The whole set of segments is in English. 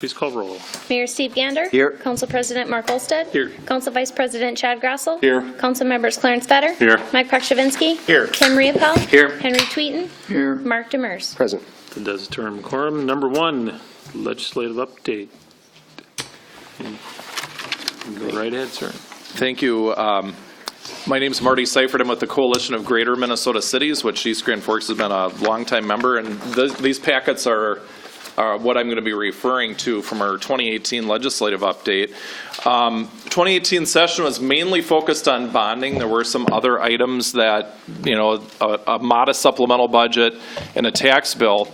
Please call roll. Mayor Steve Gander. Here. Council President Mark Olsted. Here. Council Vice President Chad Grassel. Here. Council Members Clarence Fetter. Here. Mike Prakshavinsky. Here. Kim Riopel. Here. Henry Tweeten. Here. Mark Demers. Present. That does term quorum. Number 1, legislative update. Go right ahead, sir. Thank you. My name is Marty Seifert. I'm with the Coalition of Greater Minnesota Cities, which East Grand Forks has been a longtime member. And these packets are what I'm going to be referring to from our 2018 legislative update. 2018 session was mainly focused on bonding. There were some other items that, a modest supplemental budget and a tax bill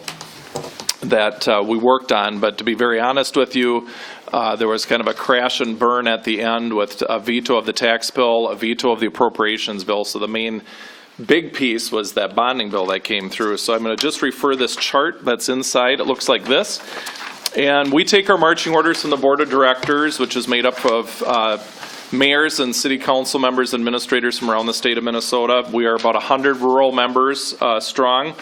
that we worked on. But to be very honest with you, there was kind of a crash and burn at the end with a veto of the tax bill, a veto of the appropriations bill. So the main big piece was that bonding bill that came through. So I'm going to just refer this chart that's inside. It looks like this. And we take our marching orders from the Board of Directors, which is made up of mayors and city council members, administrators from around the state of Minnesota. We are about 100 rural members strong.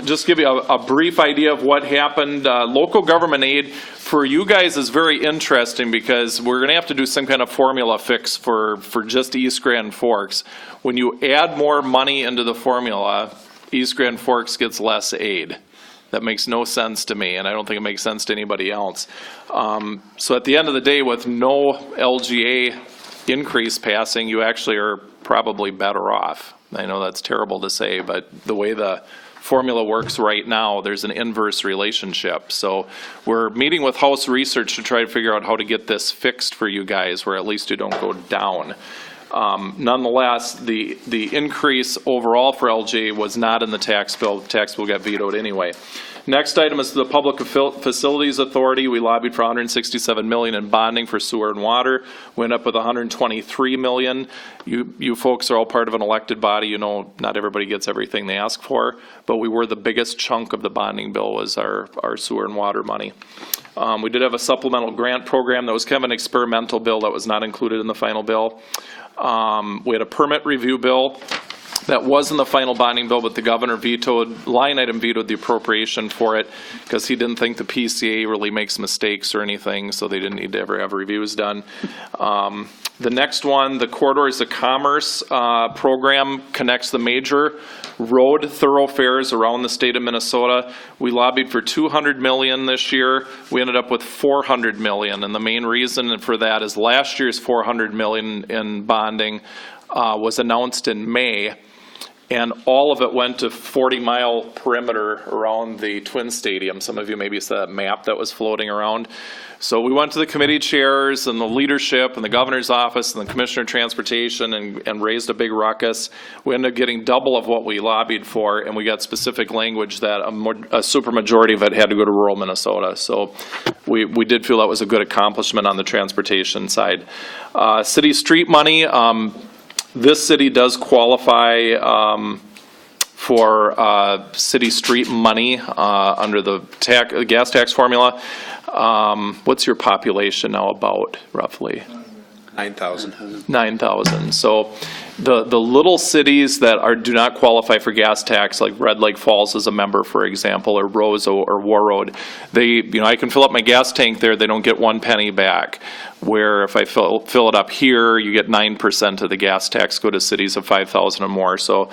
Just give you a brief idea of what happened. Local government aid for you guys is very interesting because we're going to have to do some kind of formula fix for just East Grand Forks. When you add more money into the formula, East Grand Forks gets less aid. That makes no sense to me, and I don't think it makes sense to anybody else. So at the end of the day, with no LGA increase passing, you actually are probably better off. I know that's terrible to say, but the way the formula works right now, there's an inverse relationship. So we're meeting with House Research to try to figure out how to get this fixed for you guys, where at least you don't go down. Nonetheless, the increase overall for LG was not in the tax bill. The tax bill got vetoed anyway. Next item is the Public Facilities Authority. We lobbied for $167 million in bonding for sewer and water. We ended up with $123 million. You folks are all part of an elected body. You know, not everybody gets everything they ask for, but we were the biggest chunk of the bonding bill was our sewer and water money. We did have a supplemental grant program that was kind of an experimental bill that was not included in the final bill. We had a permit review bill that was in the final bonding bill, but the governor line item vetoed the appropriation for it because he didn't think the PCA really makes mistakes or anything, so they didn't need to ever have reviews done. The next one, the Corridors of Commerce program, connects the major road thoroughfares around the state of Minnesota. We lobbied for $200 million this year. We ended up with $400 million, and the main reason for that is last year's $400 million in bonding was announced in May, and all of it went to 40-mile perimeter around the Twin Stadium. Some of you maybe saw that map that was floating around. So we went to the committee chairs and the leadership and the governor's office and the commissioner of transportation and raised a big ruckus. We ended up getting double of what we lobbied for, and we got specific language that a supermajority of it had to go to rural Minnesota. So we did feel that was a good accomplishment on the transportation side. City street money. This city does qualify for city street money under the gas tax formula. What's your population now about, roughly? 9,000. 9,000. So the little cities that do not qualify for gas tax, like Red Lake Falls is a member, for example, or Roseau or Warroad, I can fill up my gas tank there, they don't get 1 penny back. Where if I fill it up here, you get 9% of the gas tax go to cities of 5,000 or more. So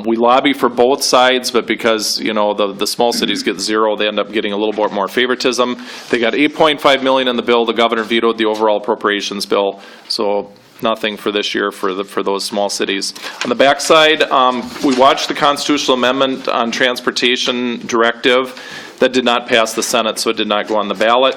we lobby for both sides, but because the small cities get zero, they end up getting a little bit more favoritism. They got $8.5 million in the bill. The governor vetoed the overall appropriations bill, so nothing for this year for those small cities. On the backside, we watched the constitutional amendment on transportation directive that did not pass the Senate, so it did not go on the ballot.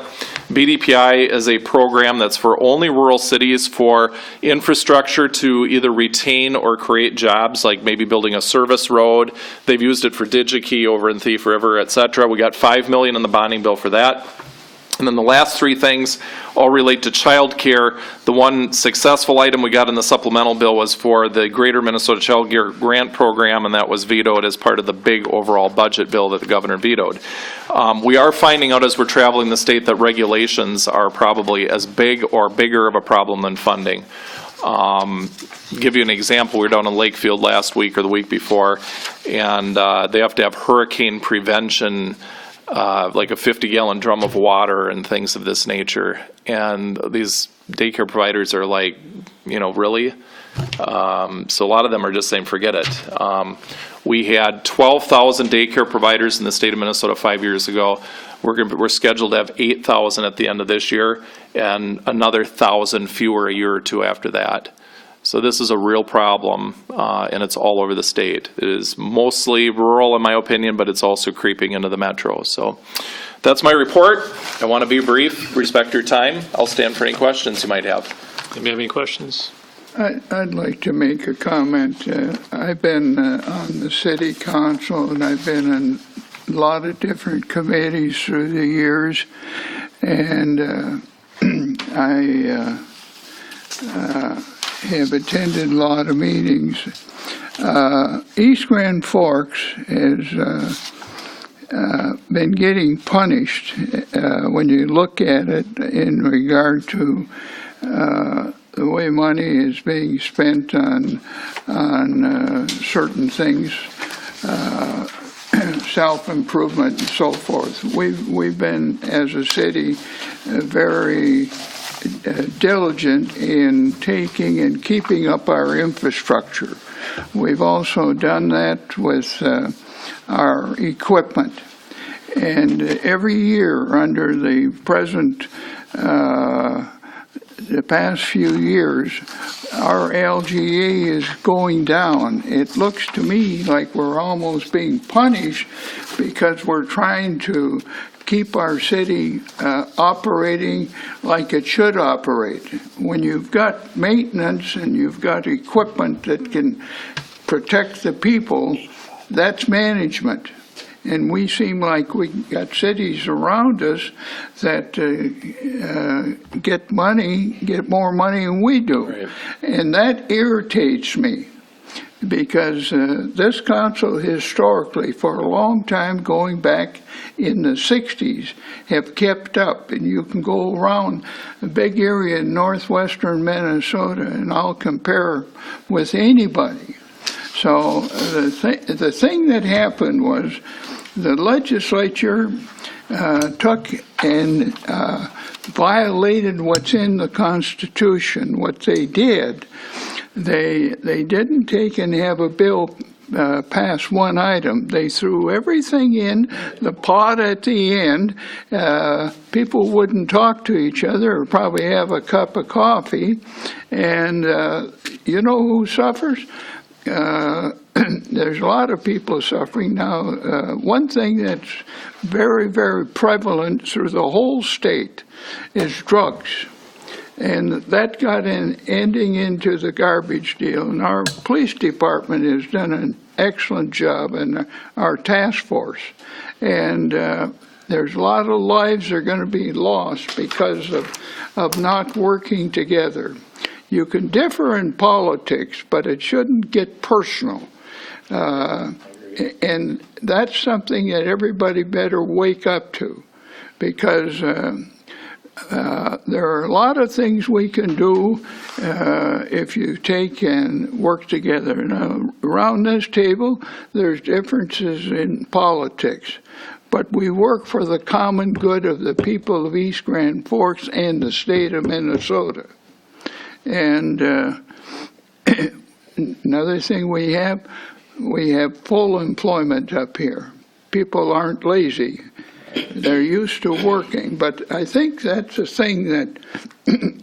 BDPI is a program that's for only rural cities for infrastructure to either retain or create jobs, like maybe building a service road. They've used it for DigiKey over in Thief River, et cetera. We got $5 million in the bonding bill for that. And then the last three things all relate to child care. The one successful item we got in the supplemental bill was for the Greater Minnesota Child Care Grant Program, and that was vetoed as part of the big overall budget bill that the governor vetoed. We are finding out as we're traveling the state that regulations are probably as big or bigger of a problem than funding. Give you an example, we were down in Lakefield last week or the week before, and they have to have hurricane prevention like a 50-gallon drum of water and things of this nature. And these daycare providers are like, really? So a lot of them are just saying, forget it. We had 12,000 daycare providers in the state of Minnesota 5 years ago. We're scheduled to have 8,000 at the end of this year, and another 1,000 fewer a year or two after that. So this is a real problem, and it's all over the state. It is mostly rural, in my opinion, but it's also creeping into the metro. So that's my report. I want to be brief, respect your time. I'll stand for any questions you might have. Anybody have any questions? I'd like to make a comment. I've been on the city council, and I've been in a lot of different committees through the years, and I have attended a lot of meetings. East Grand Forks has been getting punished when you look at it in regard to the way money is being spent on certain things, self-improvement and so forth. We've been, as a city, very diligent in taking and keeping up our infrastructure. We've also done that with our equipment. And every year under the present the past few years, our LGA is going down. It looks to me like we're almost being punished because we're trying to keep our city operating like it should operate. When you've got maintenance and you've got equipment that can protect the people, that's management. And we seem like we got cities around us that get more money than we do. Right. And that irritates me because this council historically, for a long time, going back in the 60s, have kept up. And you can go around a big area in northwestern Minnesota and I'll compare with anybody. So the thing that happened was the legislature took and violated what's in the Constitution. What they did, they didn't take and have a bill pass one item. They threw everything in the pot at the end. People wouldn't talk to each other or probably have a cup of coffee. And you know who suffers? There's a lot of people suffering now. One thing that's very, very prevalent through the whole state is drugs. And that got ending into the garbage deal. And our police department has done an excellent job, and our task force. And there's a lot of lives that are going to be lost because of not working together. You can differ in politics, but it shouldn't get personal. And that's something that everybody better wake up to, because there are a lot of things we can do if you take and work together. Now, around this table, there's differences in politics, but we work for the common good of the people of East Grand Forks and the state of Minnesota. And another thing we have full employment up here. People aren't lazy. They're used to working. But I think that's a thing that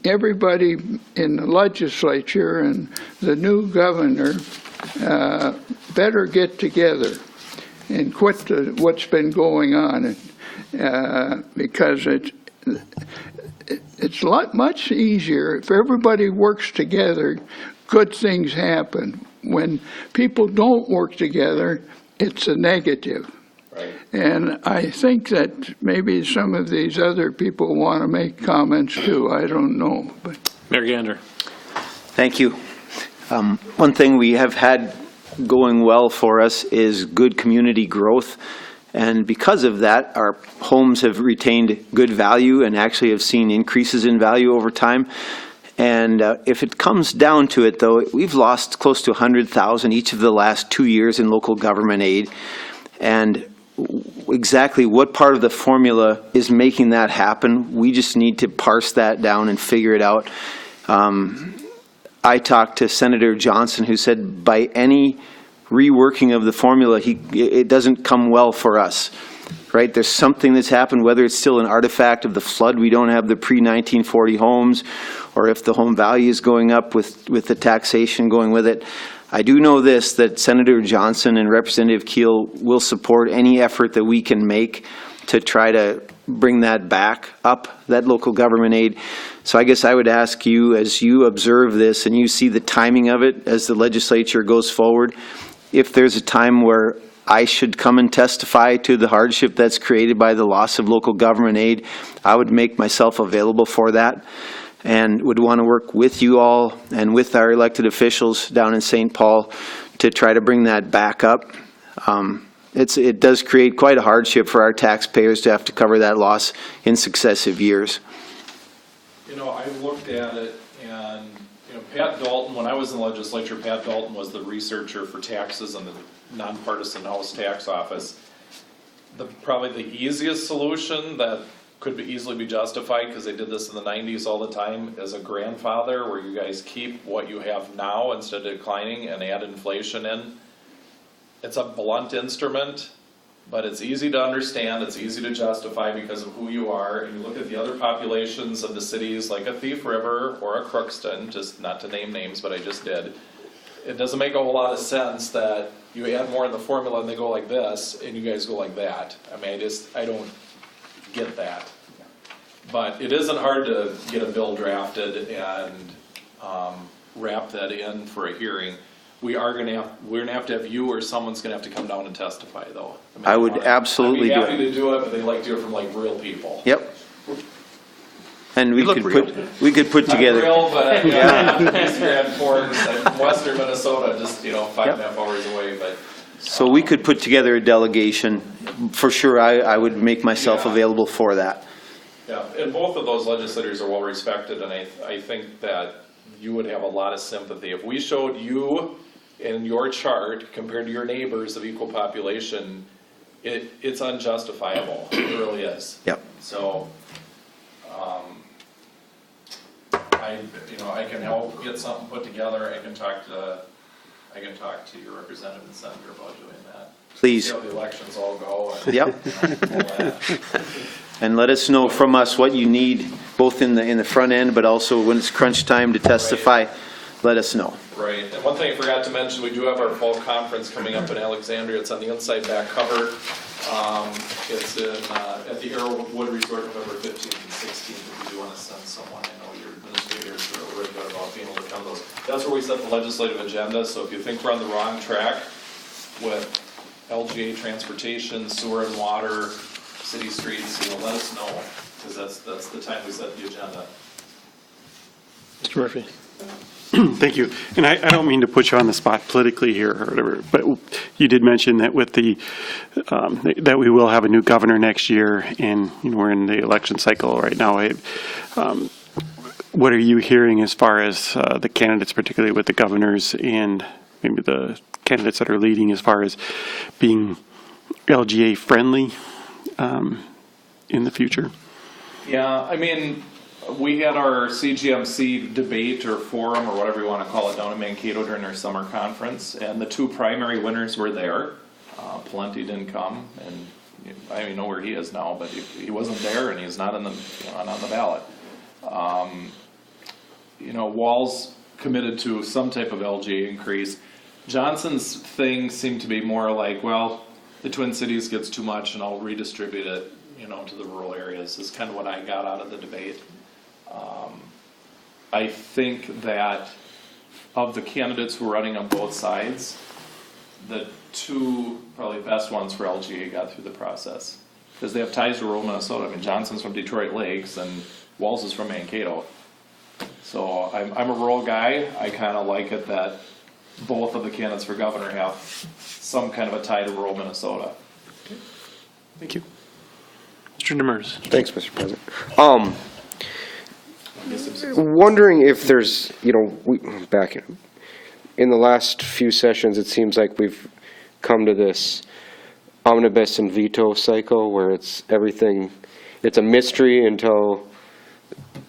everybody in the legislature and the new governor better get together and quit what's been going on, because it's a lot much easier if everybody works together. Good things happen. When people don't work together, it's a negative. Right. And I think that maybe some of these other people want to make comments too. I don't know. But Mayor Gander. Thank you. One thing we have had going well for us is good community growth. And because of that, our homes have retained good value and actually have seen increases in value over time. And if it comes down to it, though, we've lost close to $100,000 each of the last 2 years in local government aid. And exactly what part of the formula is making that happen. We just need to parse that down and figure it out. I talked to Senator Johnson, who said by any reworking of the formula, it doesn't come well for us, right? There's something that's happened, whether it's still an artifact of the flood, we don't have the pre-1940 homes, or if the home value is going up with the taxation going with it. I do know this, that Senator Johnson and Representative Keel will support any effort that we can make to try to bring that back up, that local government aid. So I guess I would ask you, as you observe this and you see the timing of it as the legislature goes forward, if there's a time where I should come and testify to the hardship that's created by the loss of local government aid, I would make myself available for that, and would want to work with you all and with our elected officials down in St. Paul to try to bring that back up. It does create quite a hardship for our taxpayers to have to cover that loss in successive years. You know, I looked at it, and, you know, Pat Dalton, when I was in the legislature, Pat Dalton was the researcher for taxes in the nonpartisan House Tax Office. Probably the easiest solution that could easily be justified, because they did this in the 90s all the time, is a grandfather where you guys keep what you have now instead of declining and add inflation in. It's a blunt instrument, but it's easy to understand, it's easy to justify because of who you are. And you look at the other populations of the cities like a Thief River or a Crookston, just not to name names, but I just did. It doesn't make a whole lot of sense that you add more in the formula and they go like this and you guys go like that. I mean, I don't get that. But it isn't hard to get a bill drafted and wrap that in for a hearing. We're gonna have to have you or someone's gonna have to come down and testify, though. mean, I would absolutely do I'd be happy it. to do it, but they like to do it from like real people. Yep. And we look could real. put Not together. real, but East Grand Forks, I'm from western Minnesota, just 5.5 hours away, but. So we could put together a delegation. For sure, I would make myself Yeah. available for that. Yeah, and both of those legislators are well respected, and I think that you would have a lot of sympathy. If we showed you in your chart compared to your neighbors of equal population, it's unjustifiable, it really is. Yep. So, I can help get something put together, I can talk to your representative and senator about doing that. Please. See how the elections all go. And, Yep. all that. And let us know from us what you need, both in the front end, but also when it's crunch time to testify, let us know. Right, and one thing I forgot to mention, we do have our fall conference coming up in Alexandria. It's on the inside back cover. It's at the Arrowwood Resort, November 15th and 16th. If you do want to send someone, I know your administrators are really good about being able to come to those. That's where we set the legislative agenda, so if you think we're on the wrong track with LGA transportation, sewer and water, city streets, let us know, because that's the time we set the agenda. Mr. Murphy. Thank you. And I don't mean to put you on the spot politically here or whatever, but you did mention that with that we will have a new governor next year, and we're in the election cycle right now. What are you hearing as far as the candidates, particularly with the governors and maybe the candidates that are leading, as far as being LGA friendly in the future? Yeah, I mean, we had our CGMC debate or forum or whatever you want to call it down in Mankato during our summer conference, and the two primary winners were there. Palenti didn't come, and I don't even know where he is now, but he wasn't there, and he's not on the ballot. Wall's committed to some type of LGA increase. Johnson's thing seemed to be more like, well, the Twin Cities gets too much, and I'll redistribute it, to the rural areas. Is kind of what I got out of the debate. I think that of the candidates who are running on both sides, the two probably best ones for LGA got through the process because they have ties to rural Minnesota. I mean, Johnson's from Detroit Lakes and Walls is from Mankato. So I'm a rural guy. I kind of like it that both of the candidates for governor have some kind of a tie to rural Minnesota. Thank you. Mr. Demers. Thanks, Mr. President. Wondering if there's, back in the last few sessions, it seems like we've come to this omnibus and veto cycle where it's everything, it's a mystery until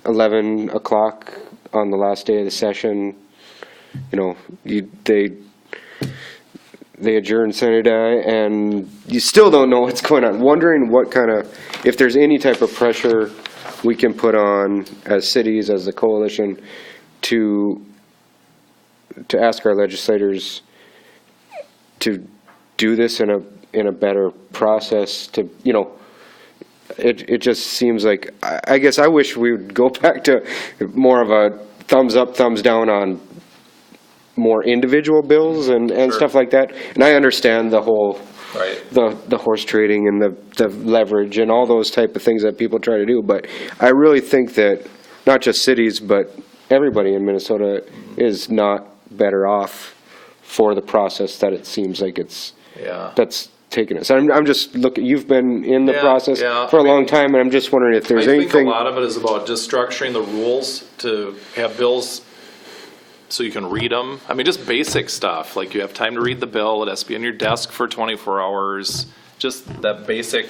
11 o'clock on the last day of the session. You know, they adjourn Senate and you still don't know what's going on. Wondering what kind of, if there's any type of pressure we can put on as cities, as the coalition, to ask our legislators to do this in a better process. To, you know, it just seems like, I guess I wish we would go back to more of a thumbs up, thumbs down on more individual bills and Sure. stuff like that. And I understand the whole, Right. the horse trading and the leverage and all those type of things that people try to do. But I really think that not just cities, but everybody in Minnesota is not better off for the process that it seems like that's taken us. I'm just looking, you've been in the Yeah, process yeah. for a long time, and I'm just wondering if there's I think anything. a lot of it is about just structuring the rules to have bills so you can read them. I mean, just basic stuff, like you have time to read the bill, it has to be on your desk for 24 hours, just that basic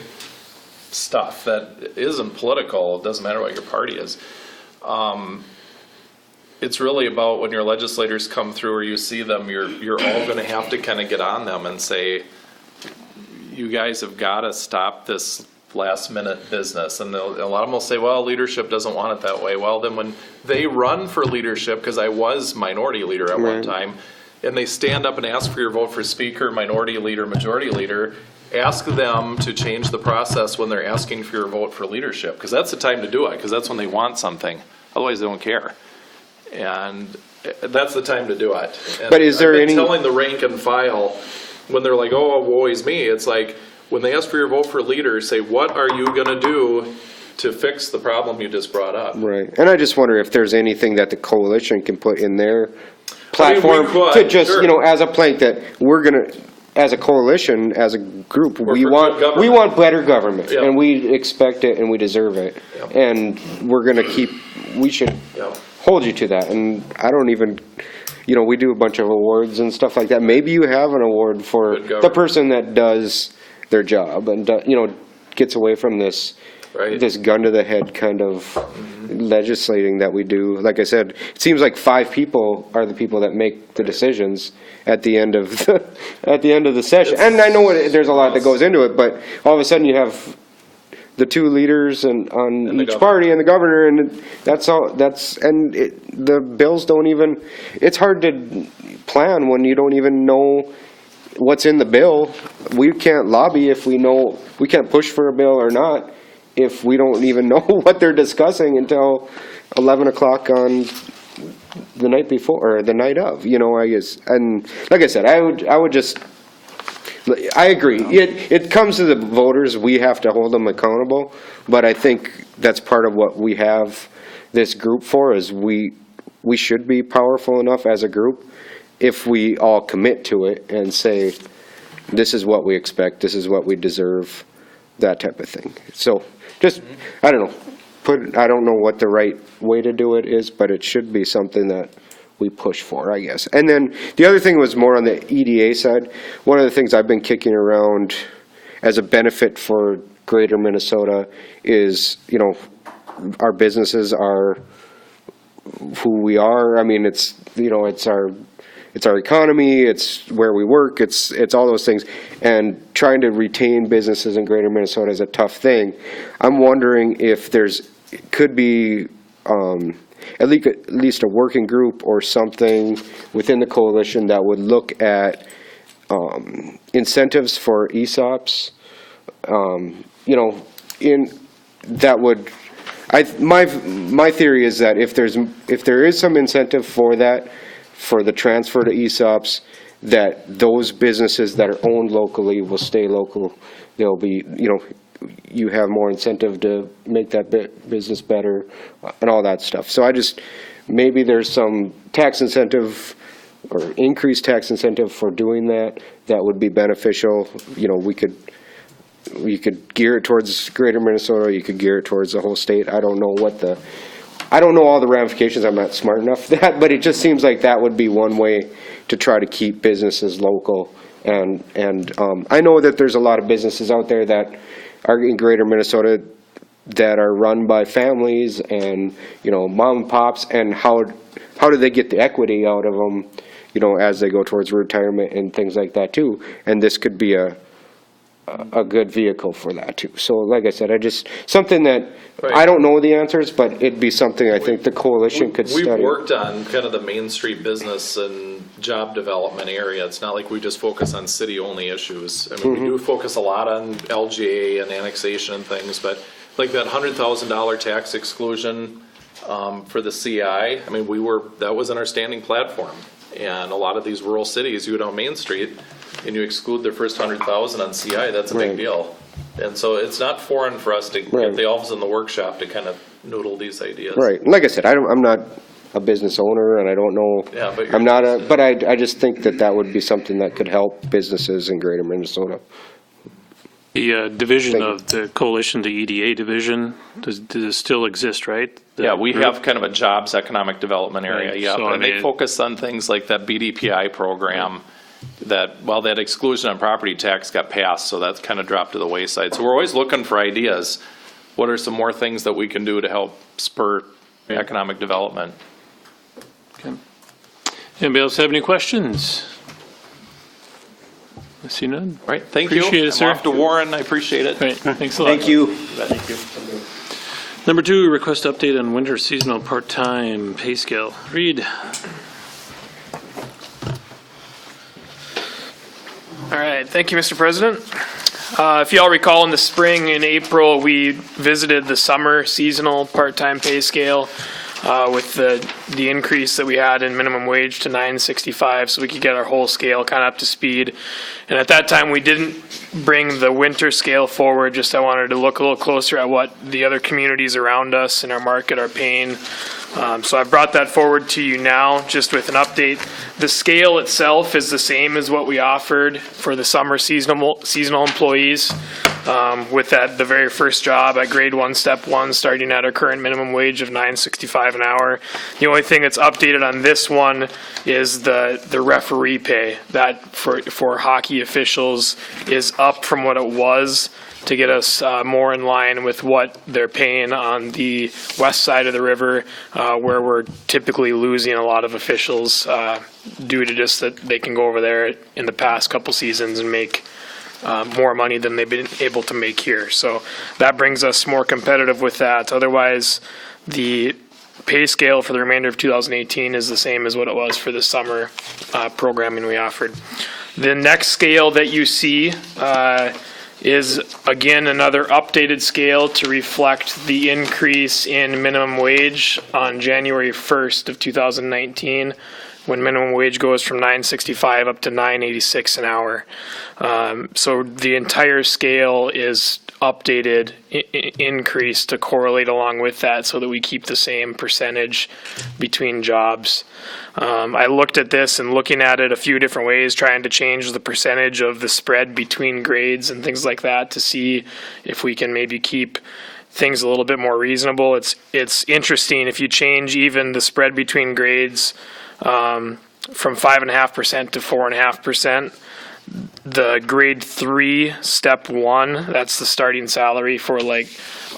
stuff that isn't political, it doesn't matter what your party is. It's really about when your legislators come through or you see them, you're all gonna have to kind of get on them and say, you guys have got to stop this last minute business. And a lot of them will say, well, leadership doesn't want it that way. Well, then when they run for leadership, because I was minority leader at one Right. time, and they stand up and ask for your vote for speaker, minority leader, majority leader, ask them to change the process when they're asking for your vote for leadership, because that's the time to do it, because that's when they want something. Otherwise, they don't care. And that's the time to do it. And But is there I've been any- telling the rank and file, when they're like, oh, woe is me, it's like, when they ask for your vote for leader, say, what are you gonna do to fix the problem you just brought up? Right, and I just wonder if there's anything that the coalition can put in their platform could, to just, sure. you know, as a plank that we're gonna, as a coalition, as a group, We're we for want, good government. we want better government, Yep. and we expect it and we deserve it. Yep. And we're gonna keep, we should Yep. hold you to that, and I don't even, you know, we do a bunch of awards and stuff like that. Maybe you have an award for Good the government. person that does their job and, you know, gets away from this, Right. this gun to the head kind of legislating that we do. Like I said, it seems like 5 people are the people that make the decisions at the end of the session. And I know there's a lot that goes into it, but all of a sudden you have the 2 leaders on And the each governor. party and the governor, and that's all. The bills don't even. It's hard to plan when you don't even know what's in the bill. We can't lobby if we know, we can't push for a bill or not if we don't even know what they're discussing until 11 o'clock on the night before, or the night of, you know, I guess. And like I said, I would just, I agree. It comes to the voters, we have to hold them accountable, but I think that's part of what we have this group for, is we should be powerful enough as a group if we all commit to it and say, this is what we expect, this is what we deserve, that type of thing. So, just, I don't know, I don't know what the right way to do it is, but it should be something that we push for, I guess. And then, the other thing was more on the EDA side. One of the things I've been kicking around as a benefit for greater Minnesota is, you know, our businesses are who we are. I mean, it's, you know, it's our economy, it's where we work, it's all those things. And trying to retain businesses in greater Minnesota is a tough thing. I'm wondering if could be at least a working group or something within the coalition that would look at incentives for ESOPs. You know, my theory is that if there is some incentive for that, for the transfer to ESOPs, that those businesses that are owned locally will stay local. They'll be, you know, you have more incentive to make that business better and all that stuff. So maybe there's some tax incentive or increased tax incentive for doing that would be beneficial. You know, you could gear it towards greater Minnesota, you could gear it towards the whole state. I don't know all the ramifications, I'm not smart enough for that, but it just seems like that would be one way to try to keep businesses local And I know that there's a lot of businesses out there that are in greater Minnesota that are run by families and, you know, mom and pops, and how do they get the equity out of them, you know, as they go towards retirement and things like that too. And this could be a good vehicle for that too. So like I said, something that, Right. I don't know the answers, but it'd be something I think the coalition could We've study. worked on kind of the Main Street business and job development area. It's not like we just focus on city-only issues. I mean, we do focus a lot on LGA and annexation and things, but like that $100,000 tax exclusion for the CI, I mean, that was in our standing platform. And a lot of these rural cities, you go down Main Street and you exclude their first 100,000 on CI, that's a big Right. deal. And so it's not foreign for us to Right. get the elves in the workshop to kind of noodle these ideas. Right. Like I said, I'm not a business owner, and I don't know. Yeah, but you're I'm not interested. but I just think that would be something that could help businesses in greater Minnesota. The division Thank you. of the coalition, the EDA division, does it still exist, right? The Yeah, we group? have kind of a jobs economic development area, Right, yeah, so, I and they mean- focus on things like that BDPI program, that, well, that exclusion on property tax got passed, so that's kind of dropped to the wayside. So we're always looking for ideas. What are some more things that we can do to help spur economic development? Okay. Anybody else have any questions? I see none. All right, thank you. Appreciate it, sir. I'm off to Warren, I appreciate it. Great, thanks a lot. Thank you. Thank you. Number 2, request update on winter seasonal part-time pay scale. Reid. All right, thank you, Mr. President. If you all recall, in the spring, in April, we visited the summer seasonal part-time pay scale with the increase that we had in minimum wage to $9.65, so we could get our whole scale kind of up to speed. And at that time, we didn't bring the winter scale forward, just I wanted to look a little closer at what the other communities around us in our market are paying. So I brought that forward to you now, just with an update. The scale itself is the same as what we offered for the summer seasonal employees, with the very first job at grade 1, step 1, starting at our current minimum wage of $9.65 an hour. The only thing that's updated on this one is the referee pay. That for hockey officials is up from what it was, to get us more in line with what they're paying on the west side of the river, where we're typically losing a lot of officials due to just that they can go over there in the past couple seasons and make more money than they've been able to make here. So that brings us more competitive with that. Otherwise, the pay scale for the remainder of 2018 is the same as what it was for the summer programming we offered. The next scale that you see is, again, another updated scale to reflect the increase in minimum wage on January 1st of 2019, when minimum wage goes from $9.65 up to $9.86 an hour. So the entire scale is updated, increased to correlate along with that, so that we keep the same percentage between jobs. I looked at this and looking at it a few different ways, trying to change the percentage of the spread between grades and things like that to see if we can maybe keep things a little bit more reasonable. It's interesting if you change even the spread between grades from 5.5% to 4.5%. The grade 3, step 1, that's the starting salary for like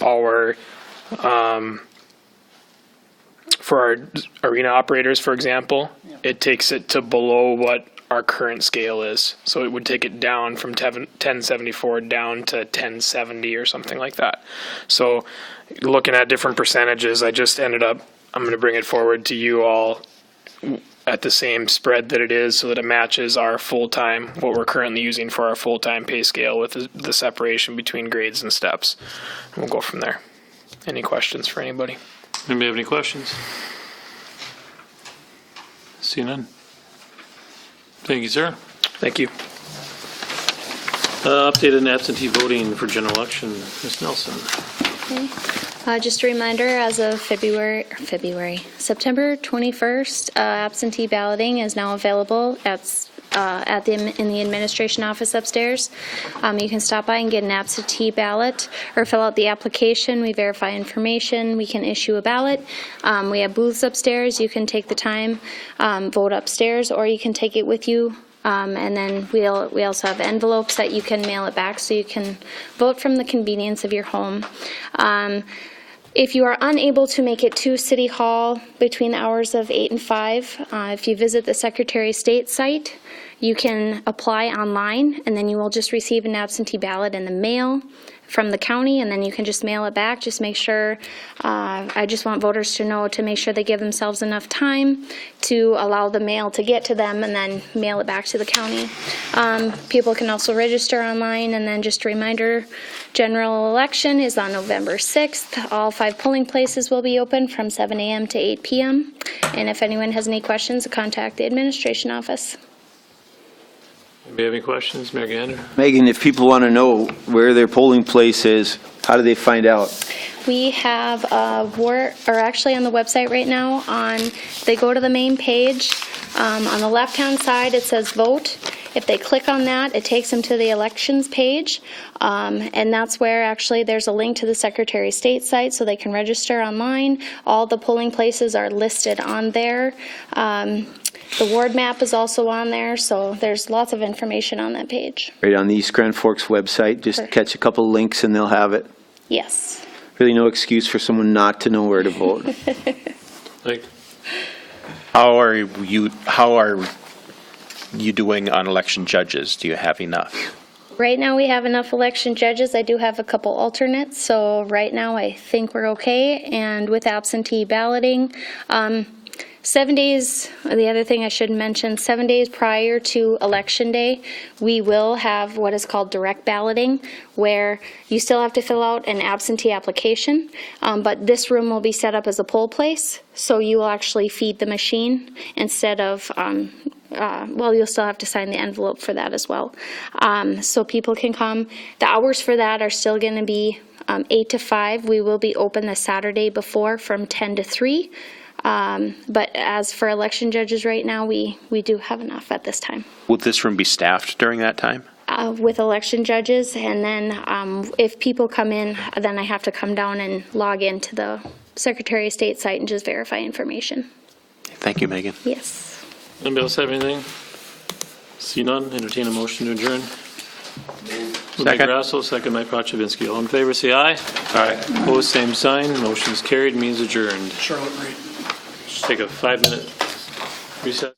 our arena operators, for example. It takes it to below what our current scale is. So it would take it down from 1074 down to 1070 or something like that. So looking at different percentages, I just ended up, I'm going to bring it forward to you all at the same spread that it is, so that it matches our full-time, what we're currently using for our full-time pay scale, with the separation between grades and steps. And we'll go from there. Any questions for anybody? Anybody have any questions? See none. Thank you, sir. Thank you. Update on absentee voting for general election. Ms. Nelson. Okay. Just a reminder, as of September 21st, absentee balloting is now available in the administration office upstairs. You can stop by and get an absentee ballot or fill out the application. We verify information. We can issue a ballot. We have booths upstairs. You can take the time, vote upstairs, or you can take it with you And then we also have envelopes that you can mail it back, so you can vote from the convenience of your home. If you are unable to make it to City Hall between the hours of 8 and 5, if you visit the Secretary of State site, you can apply online, and then you will just receive an absentee ballot in the mail from the county, and then you can just mail it back. Just make sure, I just want voters to know to make sure they give themselves enough time to allow the mail to get to them and then mail it back to the county. People can also register online, and then just a reminder, general election is on November 6th. All 5 polling places will be open from 7 a.m. to 8 p.m. And if anyone has any questions, contact the administration office. Anybody have any questions? Mayor Gander? Megan, if people want to know where their polling place is, how do they find out? We have on the website right now, they go to the main page. On the left-hand side, it says vote. If they click on that, it takes them to the elections page. And that's where actually there's a link to the Secretary of State site so they can register online. All the polling places are listed on there. The ward map is also on there, so there's lots of information on that page. Right on the East Grand Forks website, just Correct. catch a couple links and they'll have it. Yes. Really no excuse for someone not to know where to vote. Like, How are you doing on election judges? Do you have enough? Right now, we have enough election judges. I do have a couple alternates, so right now I think we're okay. And with absentee balloting, 7 days, the other thing I should mention, 7 days prior to Election Day, we will have what is called direct balloting, where you still have to fill out an absentee application, but this room will be set up as a poll place, so you will actually feed the machine instead of, you'll still have to sign the envelope for that as well. So people can come. The hours for that are still going to be 8 to 5. We will be open the Saturday before from 10 to 3. But as for election judges right now, we do have enough at this time. Will this room be staffed during that time? With election judges, and then if people come in, then I have to come down and log into the Secretary of State site and just verify information. Thank you, Megan. Yes. anybody else have anything? See none, entertain a motion to adjourn. Moved by Second. Grasso, second by Pachivinsky. All in favor, say aye. Aye. Opposed, same sign. Motion is carried, means adjourned. Charlotte Reid. Just take a 5-minute recess.